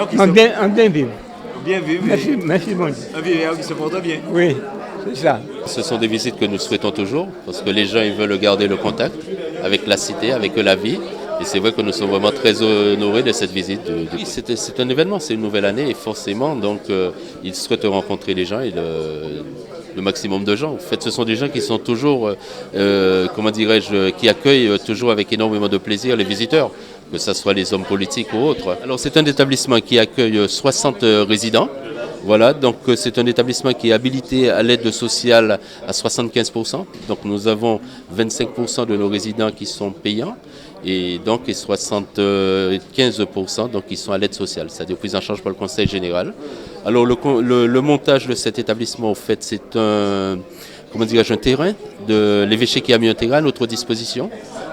En bien vivre. Bien vivre. Merci mon Dieu. Un vieillard qui se porte bien. Oui, c'est ça. Ce sont des visites que nous souhaitons toujours parce que les gens ils veulent garder le contact avec la cité, avec la vie. Et c'est vrai que nous sommes vraiment très honorés de cette visite. Oui, c'est un événement, c'est une nouvelle année et forcément, donc, ils souhaitent rencontrer les gens et le maximum de gens. En fait, ce sont des gens qui sont toujours, comment dirais-je, qui accueillent toujours avec énormément de plaisir les visiteurs, que ce soit les hommes politiques ou autres. Alors, c'est un établissement qui accueille 60 résidents. Voilà, donc c'est un établissement qui est habilité à l'aide sociale à 75%. Donc nous avons 25% de nos résidents qui sont payants et donc 75% donc qui sont à l'aide sociale, c'est-à-dire prise en charge par le Conseil général. Alors le montage de cet établissement, au fait, c'est un terrain de l'évêché qui a mis un terrain à notre disposition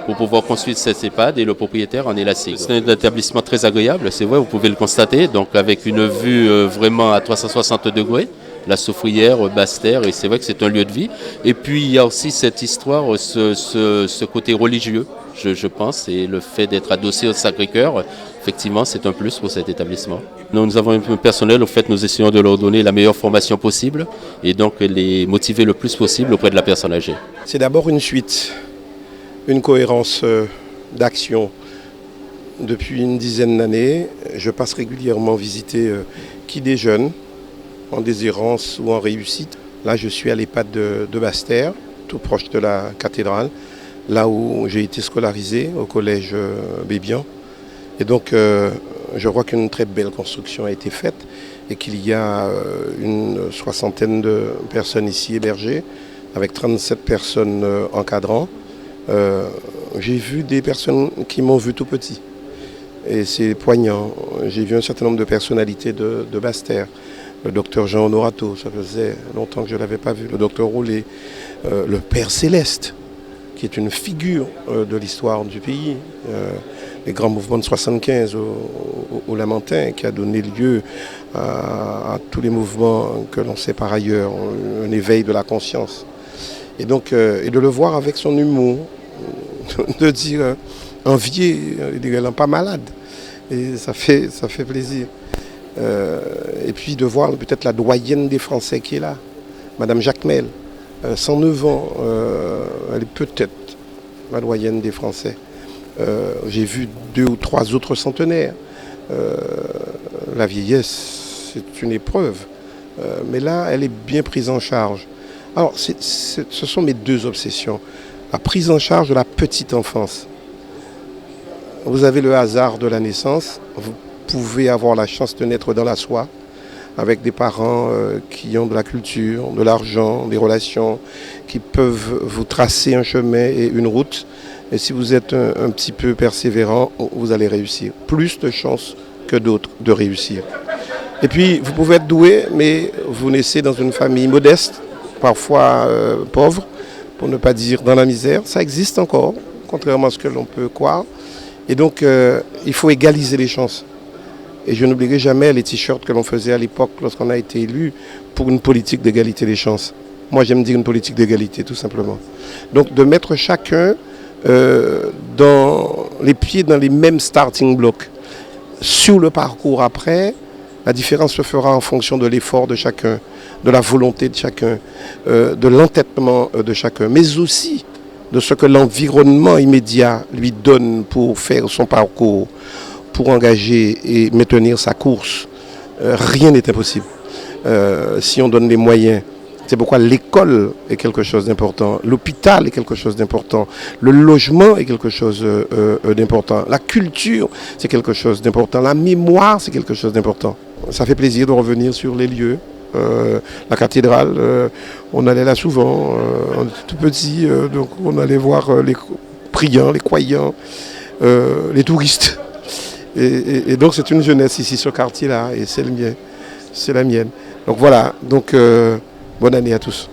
pour pouvoir construire cette EHPAD et le propriétaire en est la SIG. C'est un établissement très agréable, c'est vrai, vous pouvez le constater, donc avec une vue vraiment à 360 degrés, la Soufrière, Basse-Terre, et c'est vrai que c'est un lieu de vie. Et puis il y a aussi cette histoire, ce côté religieux, je pense, et le fait d'être adossé au Sacré-Cœur, effectivement, c'est un plus pour cet établissement. Nous avons un personnel, au fait, nous essayons de leur donner la meilleure formation possible et donc les motiver le plus possible auprès de la personne âgée. C'est d'abord une suite, une cohérence d'action. Depuis une dizaine d'années, je passe régulièrement visiter qui des jeunes en déshérence ou en réussite. Là, je suis à l'EHPAD de Basse-Terre, tout proche de la cathédrale, là où j'ai été scolarisé au collège Bébian. Et donc, je vois qu'une très belle construction a été faite et qu'il y a une soixantaine de personnes ici hébergées, avec 37 personnes encadrant. J'ai vu des personnes qui m'ont vu tout petit. Et c'est poignant. J'ai vu un certain nombre de personnalités de Basse-Terre. Le docteur Jean Honorato, ça faisait longtemps que je ne l'avais pas vu. Le docteur Roulet, le Père Céleste, qui est une figure de l'histoire du pays. Les grands mouvements de 75 au Lamentin, qui a donné lieu à tous les mouvements que l'on sait par ailleurs, un éveil de la conscience. Et donc, et de le voir avec son humour, de dire envié, il n'est pas malade. Et ça fait plaisir. Et puis de voir peut-être la doyenne des Français qui est là, Madame Jacmel, 109 ans, elle est peut-être la doyenne des Français. J'ai vu 2 ou 3 autres centenaires. La vieillesse, c'est une épreuve. Mais là, elle est bien prise en charge. Alors, ce sont mes 2 obsessions. La prise en charge de la petite enfance. Vous avez le hasard de la naissance. Vous pouvez avoir la chance de naître dans la soie, avec des parents qui ont de la culture, de l'argent, des relations, qui peuvent vous tracer un chemin et une route. Et si vous êtes un petit peu persévérant, vous allez réussir. Plus de chances que d'autres de réussir. Et puis, vous pouvez être doué, mais vous naissez dans une famille modeste, parfois pauvre, pour ne pas dire dans la misère. Ça existe encore, contrairement à ce que l'on peut croire. Et donc, il faut égaliser les chances. Et je n'oublierai jamais les t-shirts que l'on faisait à l'époque lorsqu'on a été élu pour une politique d'égalité des chances. Moi, j'aime dire une politique d'égalité, tout simplement. Donc, de mettre chacun dans les pieds dans les mêmes starting blocks. Sur le parcours après, la différence se fera en fonction de l'effort de chacun, de la volonté de chacun, de l'entêtement de chacun, mais aussi de ce que l'environnement immédiat lui donne pour faire son parcours, pour engager et maintenir sa course. Rien n'est impossible si on donne les moyens. C'est pourquoi l'école est quelque chose d'important, l'hôpital est quelque chose d'important, le logement est quelque chose d'important, la culture c'est quelque chose d'important, la mémoire c'est quelque chose d'important. Ça fait plaisir de revenir sur les lieux. La cathédrale, on allait là souvent, on était tout petit, donc on allait voir les priants, les croyants, les touristes. Et donc c'est une jeunesse ici, ce quartier-là, et c'est le mien, c'est la mienne. Donc voilà, donc bonne année à tous.